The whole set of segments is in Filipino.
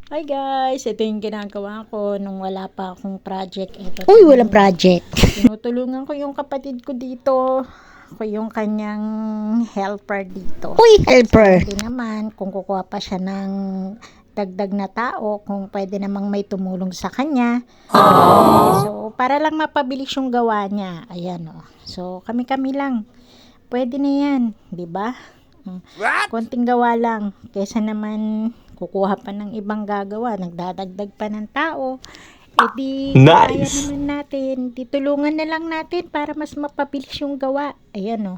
Hi guys, ito yung ginagawa ko nung wala pa akong project. Ito, Uy, walang project. tinutulungan ko yung kapatid ko dito. Ako yung kanyang helper dito. Uy, helper. Hindi naman, kung kukuha pa siya ng dagdag na tao, kung pwede namang may tumulong sa kanya. So, para lang mapabilis yung gawa niya. Ayan o. So, kami-kami lang. Pwede na yan, di ba? Konting gawa lang. Kesa naman kukuha pa ng ibang gagawa, nagdadagdag pa ng tao. Eh di, kaya Nice. naman natin. Ditulungan na lang natin para mas mapabilis yung gawa. Ayan o.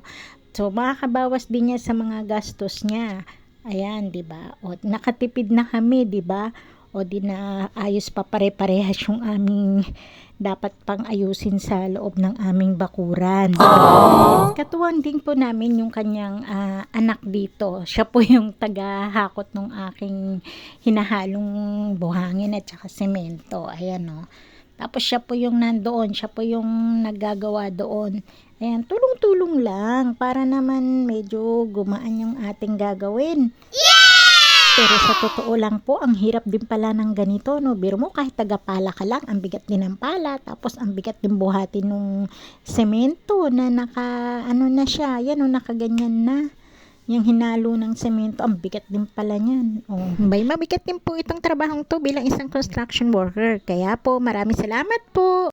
So, makakabawas din niya sa mga gastos niya. Ayan, di ba? O, nakatipid na kami, di ba? O, di na ayos pa pare-parehas yung aming dapat pang ayusin sa loob ng aming bakuran. Katuwang din po namin yung kanyang anak dito. Siya po yung tagahakot ng aking hinahalong buhangin at saka semento. Ayan o. Tapos siya po yung nandoon, siya po yung naggagawa doon. Ayan, tulong-tulong lang para naman medyo gumaan yung ating gagawin. Pero sa totoo lang po, ang hirap din pala ng ganito, no? Biro mo, kahit tagapala ka lang, ang bigat din ng pala, tapos ang bigat din buhatin ng semento na ano na siya, yan o, nakaganyan na. Yung hinalo ng semento, ang bigat din pala niyan. Oh, may mabigat din po itong trabahong to bilang isang construction worker. Kaya po, maraming salamat po.